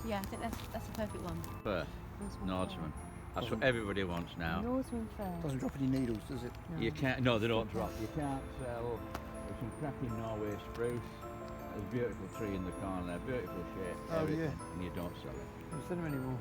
Yeah, I think that's the perfect one. First, Norseman. That's what everybody wants now. Norseman first. Doesn't drop any needles, does it? No. You can't. No, they don't drop. You can't sell. There's some cracking Norway spruce. There's a beautiful tree in the corner there, beautiful shape. Oh, everything, yeah. and you don't sell it. Don't sell them anymore.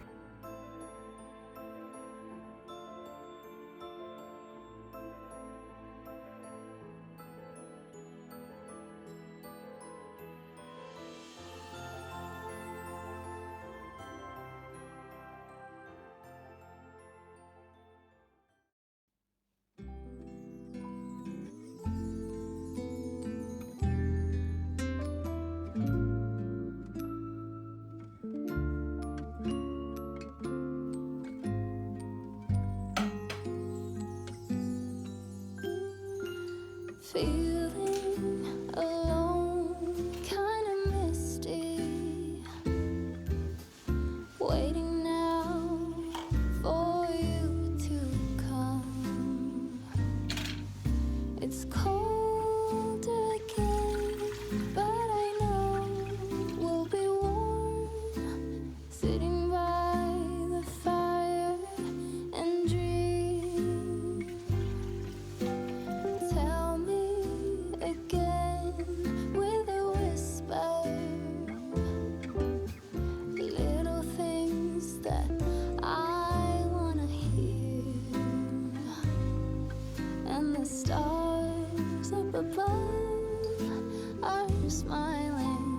Feeling alone, kinda misty, waiting now for you to come. It's cold again, but I know we'll be warm, sitting by the fire and dream. Tell me again with a whisper, little things that I wanna hear, and the stars up above are smiling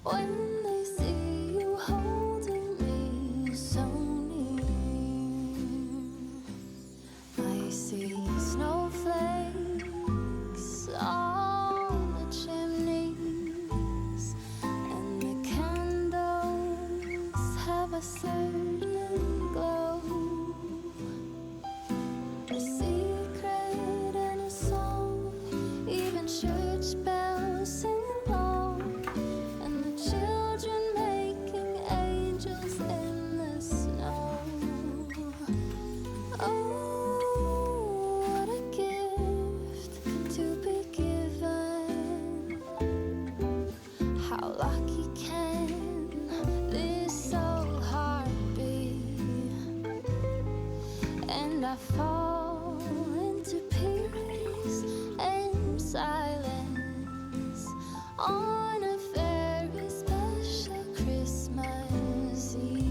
when they see you holding me so near. I see snowflakes on the chimneys, and the candles have a certain glow, a secret and a song, even church bells sing along, and the children making angels in the snow. Oh, what a gift to be given. How lucky can this old heart be? And I fall into peace and silence on a very special Christmas Eve.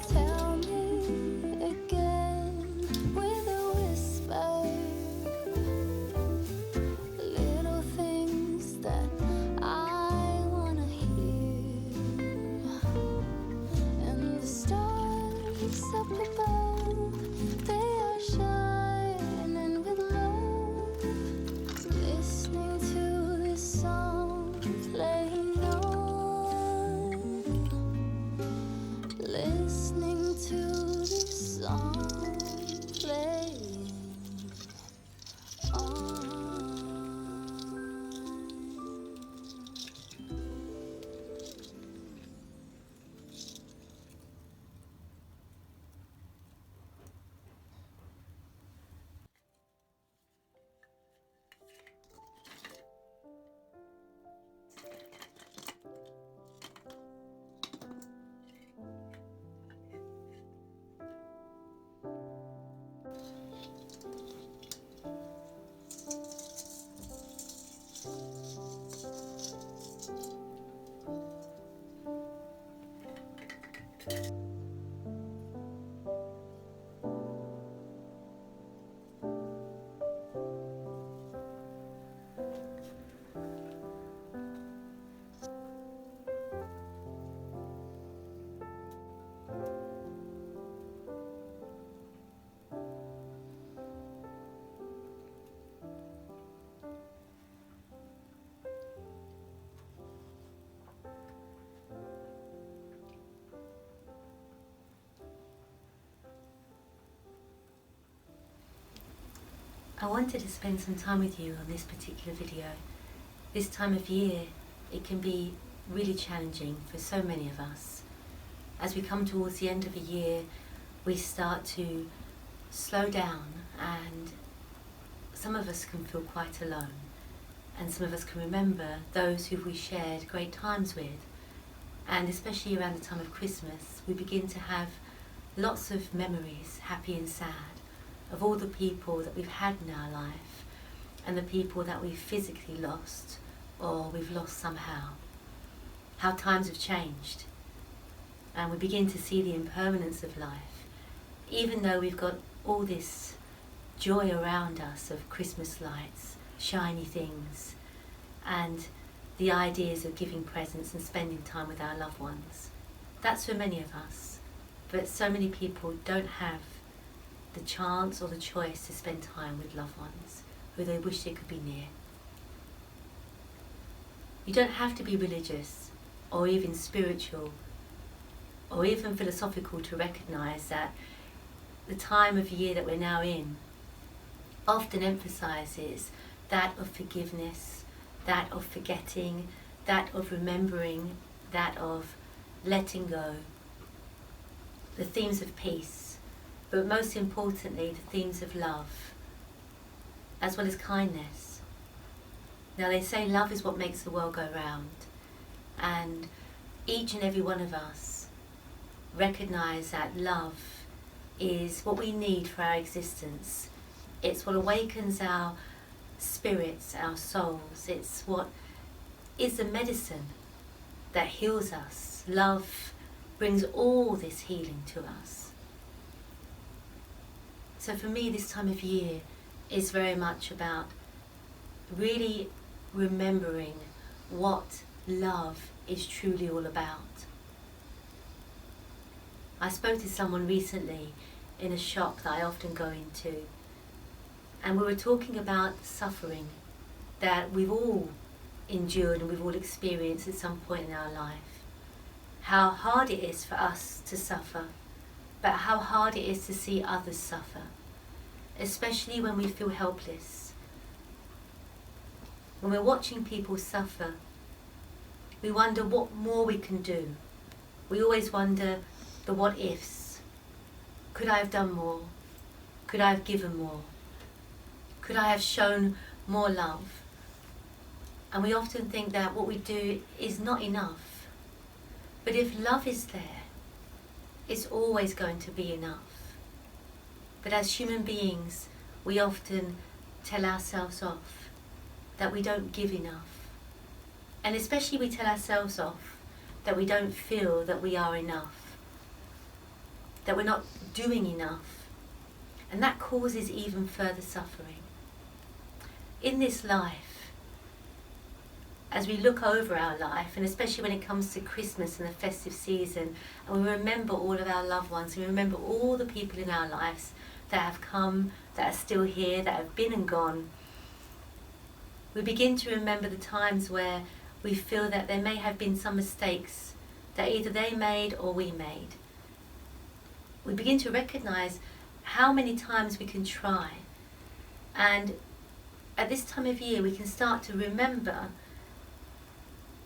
Tell me again with a whisper, little things that I wanna hear, and the stars up above, they are shining with love, listening to this song playing on, listening to this song playing on. I wanted to spend some time with you on this particular video. This time of year, it can be really challenging for so many of us. As we come towards the end of a year, we start to slow down, and some of us can feel quite alone, and some of us can remember those who we shared great times with. And especially around the time of Christmas, we begin to have lots of memories, happy and sad, of all the people that we've had in our life and the people that we've physically lost or we've lost somehow. How times have changed, and we begin to see the impermanence of life. Even though we've got all this joy around us of Christmas lights, shiny things, and the ideas of giving presents and spending time with our loved ones. That's for many of us, but so many people don't have the chance or the choice to spend time with loved ones who they wish they could be near. You don't have to be religious or even spiritual or even philosophical to recognise that the time of year that we're now in often emphasises that of forgiveness, that of forgetting, that of remembering, that of letting go, the themes of peace, but most importantly the themes of love, as well as kindness. Now they say love is what makes the world go round, and each and every one of us recognise that love is what we need for our existence. It's what awakens our spirits, our souls. It's what is the medicine that heals us. Love brings all this healing to us. So for me, this time of year is very much about really remembering what love is truly all about. I spoke to someone recently in a shop that I often go into, and we were talking about suffering that we've all endured and we've all experienced at some point in our life. How hard it is for us to suffer, but how hard it is to see others suffer, especially when we feel helpless. When we're watching people suffer, we wonder what more we can do. We always wonder the what ifs. Could I have done more? Could I have given more? Could I have shown more love? And we often think that what we do is not enough. But if love is there, it's always going to be enough. But as human beings, we often tell ourselves off that we don't give enough. And especially we tell ourselves off that we don't feel that we are enough, that we're not doing enough. And that causes even further suffering. In this life, as we look over our life, and especially when it comes to Christmas and the festive season, and we remember all of our loved ones, we remember all the people in our lives that have come, that are still here, that have been and gone, we begin to remember the times where we feel that there may have been some mistakes that either they made or we made. We begin to recognise how many times we can try, and at this time of year we can start to remember,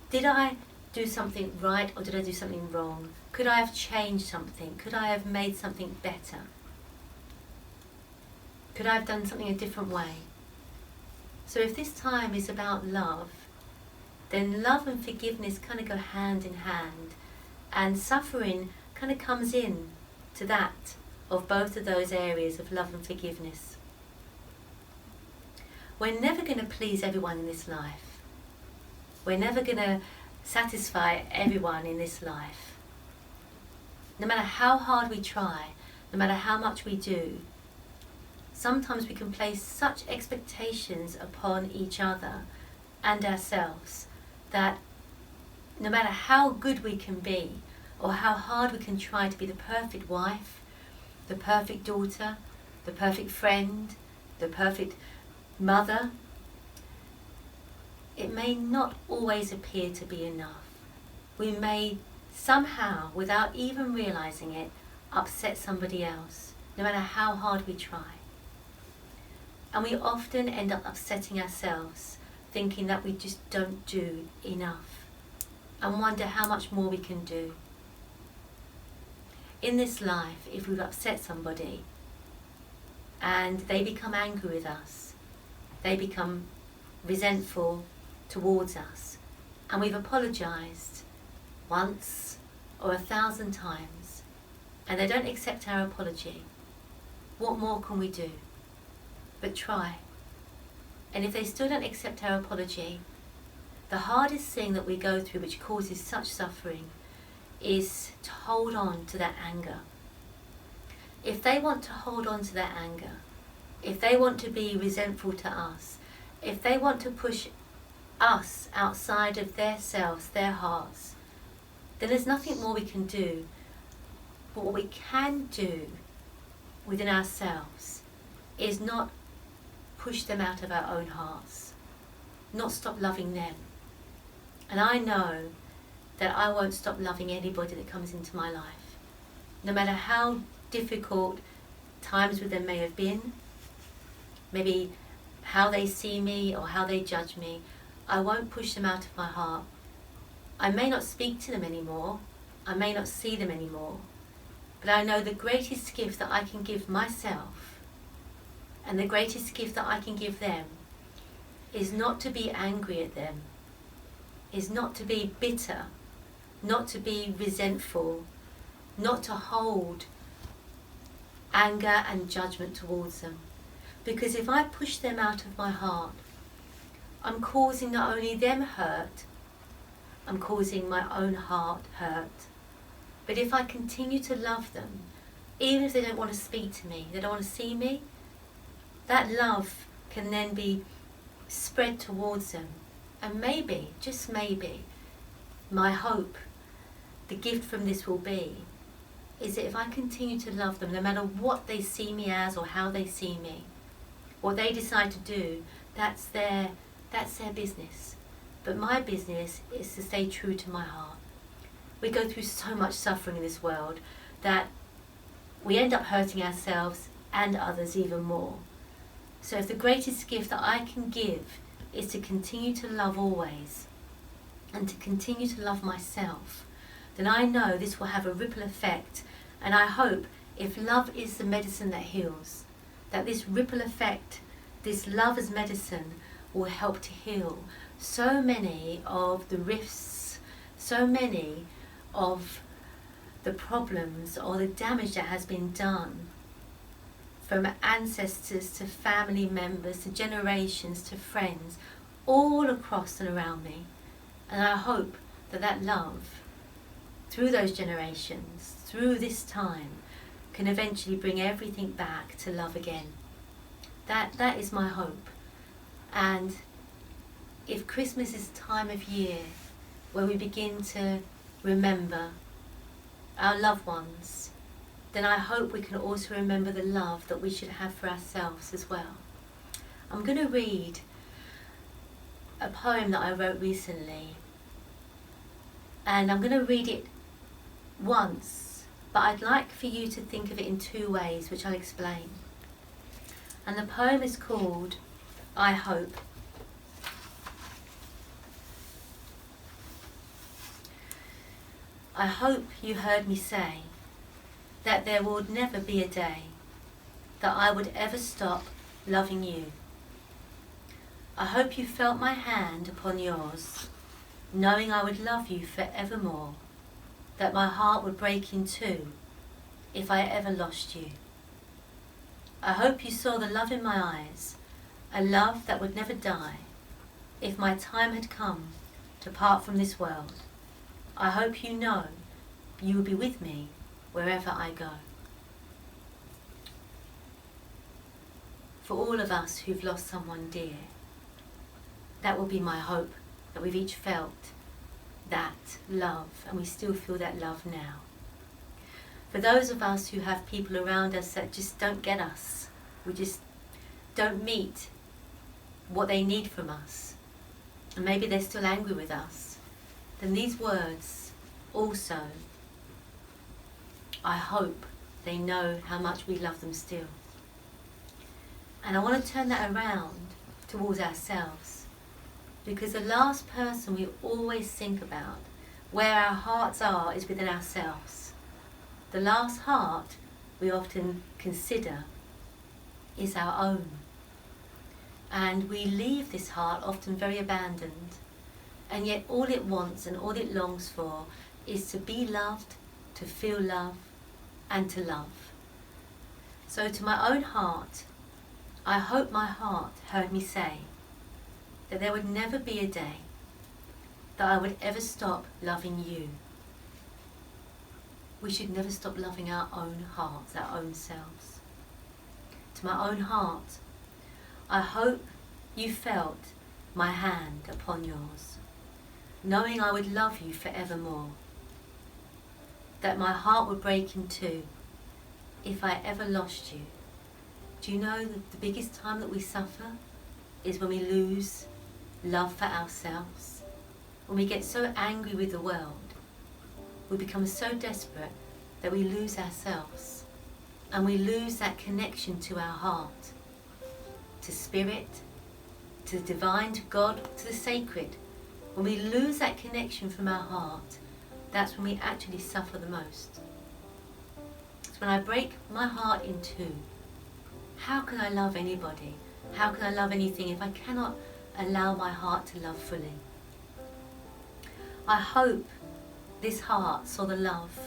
did I do something right or did I do something wrong? Could I have changed something? Could I have made something better? Could I have done something a different way? So if this time is about love, then love and forgiveness kind of go hand in hand, and suffering kind of comes in to that of both of those areas of love and forgiveness. We're never going to please everyone in this life. We're never going to satisfy everyone in this life. No matter how hard we try, no matter how much we do, sometimes we can place such expectations upon each other and ourselves that no matter how good we can be or how hard we can try to be the perfect wife, the perfect daughter, the perfect friend, the perfect mother, it may not always appear to be enough. We may somehow, without even realising it, upset somebody else, no matter how hard we try. And we often end up upsetting ourselves, thinking that we just don't do enough, and wonder how much more we can do. In this life, if we've upset somebody and they become angry with us, they become resentful towards us, and we've apologised once or 1,000 times, and they don't accept our apology, what more can we do but try? And if they still don't accept our apology, the hardest thing that we go through, which causes such suffering, is to hold on to that anger. If they want to hold on to that anger, if they want to be resentful to us, if they want to push us outside of their selves, their hearts, then there's nothing more we can do. But what we can do within ourselves is not push them out of our own hearts, not stop loving them. And I know that I won't stop loving anybody that comes into my life, no matter how difficult times with them may have been, maybe how they see me or how they judge me. I won't push them out of my heart. I may not speak to them anymore, I may not see them anymore, but I know the greatest gift that I can give myself and the greatest gift that I can give them is not to be angry at them, is not to be bitter, not to be resentful, not to hold anger and judgment towards them. Because if I push them out of my heart, I'm causing not only them hurt, I'm causing my own heart hurt. But if I continue to love them, even if they don't want to speak to me, they don't want to see me, that love can then be spread towards them. And maybe, just maybe, my hope, the gift from this will be, is that if I continue to love them, no matter what they see me as or how they see me, what they decide to do, that's their business. But my business is to stay true to my heart. We go through so much suffering in this world that we end up hurting ourselves and others even more. So if the greatest gift that I can give is to continue to love always and to continue to love myself, then I know this will have a ripple effect. And I hope, if love is the medicine that heals, that this ripple effect, this love as medicine, will help to heal so many of the rifts, so many of the problems or the damage that has been done from ancestors to family members to generations to friends, all across and around me. And I hope that that love, through those generations, through this time, can eventually bring everything back to love again. That is my hope. And if Christmas is a time of year where we begin to remember our loved ones, then I hope we can also remember the love that we should have for ourselves as well. I'm going to read a poem that I wrote recently, and I'm going to read it once, but I'd like for you to think of it in two ways, which I'll explain. And the poem is called I Hope. I hope you heard me say that there would never be a day that I would ever stop loving you. I hope you felt my hand upon yours, knowing I would love you forevermore, that my heart would break in two if I ever lost you. I hope you saw the love in my eyes, a love that would never die if my time had come to part from this world. I hope you know you will be with me wherever I go. For all of us who've lost someone dear, that will be my hope, that we've each felt that love, and we still feel that love now. For those of us who have people around us that just don't get us, we just don't meet what they need from us, and maybe they're still angry with us, then these words also, I hope they know how much we love them still. And I want to turn that around towards ourselves, because the last person we always think about, where our hearts are, is within ourselves. The last heart we often consider is our own. And we leave this heart often very abandoned, and yet all it wants and all it longs for is to be loved, to feel love, and to love. So to my own heart, I hope my heart heard me say that there would never be a day that I would ever stop loving you. We should never stop loving our own hearts, our own selves. To my own heart, I hope you felt my hand upon yours, knowing I would love you forevermore, that my heart would break in two if I ever lost you. Do you know that the biggest time that we suffer is when we lose love for ourselves? When we get so angry with the world, we become so desperate that we lose ourselves, and we lose that connection to our heart, to spirit, to the divine, to God, to the sacred. When we lose that connection from our heart, that's when we actually suffer the most. It's when I break my heart in two. How can I love anybody? How can I love anything if I cannot allow my heart to love fully? I hope this heart saw the love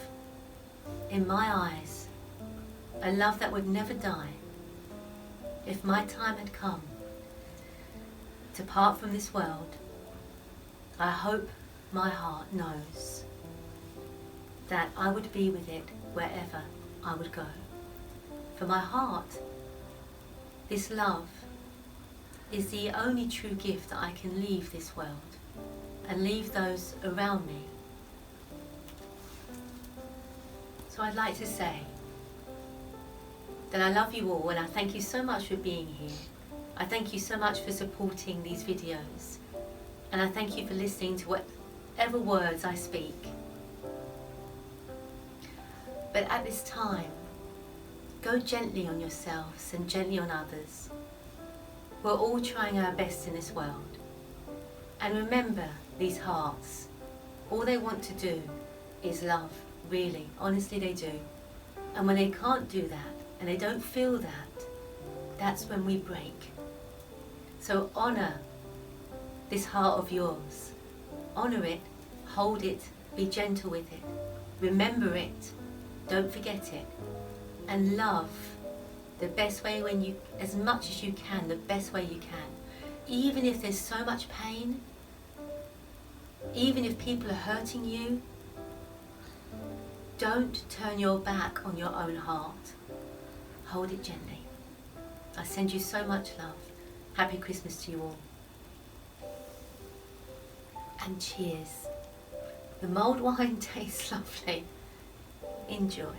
in my eyes, a love that would never die. If my time had come to part from this world, I hope my heart knows that I would be with it wherever I would go. For my heart, this love is the only true gift that I can leave this world and leave those around me. So I'd like to say that I love you all, and I thank you so much for being here. I thank you so much for supporting these videos, and I thank you for listening to whatever words I speak. But at this time, go gently on yourselves and gently on others. We're all trying our best in this world. And remember, these hearts, all they want to do is love, really, honestly they do. And when they can't do that, and they don't feel that, that's when we break. So honour this heart of yours. Honour it, hold it, be gentle with it. Remember it, don't forget it. And love the best way, when you, as much as you can, the best way you can. Even if there's so much pain, even if people are hurting you, don't turn your back on your own heart. Hold it gently. I send you so much love. Happy Christmas to you all. And cheers. The mulled wine tastes lovely. Enjoy.